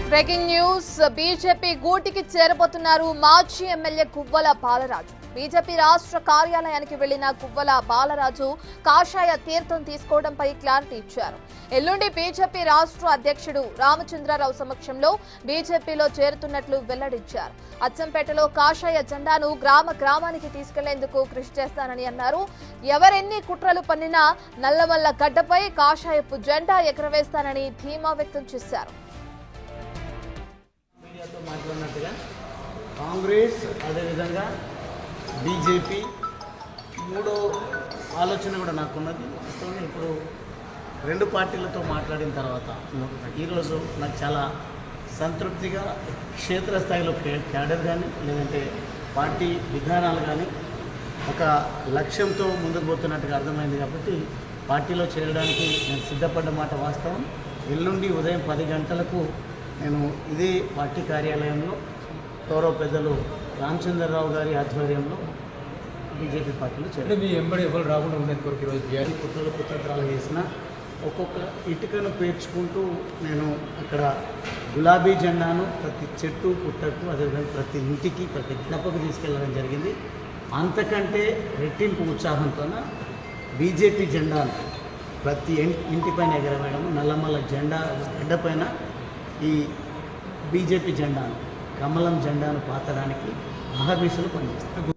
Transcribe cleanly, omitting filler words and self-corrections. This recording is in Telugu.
బ్రేకింగ్ న్యూస్ బీజేపీ గూటికి చేరబోతున్నారు మాజీ ఎమ్మెల్యే గువ్వల బాలరాజు. బీజేపీ రాష్ట్ర కార్యాలయానికి వెళ్లిన గువ్వల బాలరాజు కాషాయ తీర్థం తీసుకోవడంపై క్లారిటీ ఇచ్చారు. ఎల్లుండి బీజేపీ రాష్ట్ర అధ్యక్షుడు రామచంద్రరావు సమక్షంలో బీజేపీలో చేరుతున్నట్లు వెల్లడించారు. అచ్చంపేటలో కాషాయ జెండాను గ్రామానికి తీసుకెళ్లేందుకు కృషి చేస్తానని అన్నారు. ఎవరెన్ని కుట్రలు పన్నినా నల్లమల్ల గడ్డపై కాషాయపు జెండా ఎగురవేస్తానని ధీమా వ్యక్తం చేశారు. మాట్లాడినట్టుగా కాంగ్రెస్ అదేవిధంగా బీజేపీ మూడో ఆలోచన కూడా నాకున్నది. ఇప్పుడు రెండు పార్టీలతో మాట్లాడిన తర్వాత ఈరోజు నాకు చాలా సంతృప్తిగా క్షేత్రస్థాయిలో క్యాడర్ కానీ లేదంటే పార్టీ విధానాలు కానీ ఒక లక్ష్యంతో ముందుకు పోతున్నట్టుగా అర్థమైంది. కాబట్టి పార్టీలో చేరడానికి నేను సిద్ధపడ్డ మాట వాస్తవం. ఎల్లుండి ఉదయం 10 గంటలకు నేను ఇదే పార్టీ కార్యాలయంలో గౌరవ పెద్దలు రామచంద్రరావు గారి ఆధ్వర్యంలో బీజేపీ పార్టీలో చేయాలి. మీ ఎంబడి ఎవరు రాకుండా ఉండేది కొరకు ఈరోజు బీఆర్ఎస్ కుట్రలు చేసిన ఒక్కొక్క ఇటుకను పేర్చుకుంటూ నేను అక్కడ గులాబీ జెండాను ప్రతి చెట్టు పుట్టకు అదేవిధంగా ప్రతి ఇంటికి ప్రతి గడపకు తీసుకెళ్ళడం జరిగింది. అంతకంటే రెట్టింపు ఉత్సాహంతో బీజేపీ జెండాను ప్రతి ఇంటిపైన ఎగరవేయడం, నల్లమల్ల జెండా గడ్డపైన ఈ బీజేపీ జెండాను కమలం జెండాను పాతడానికి మహాబీసులు పనిచేస్తారు.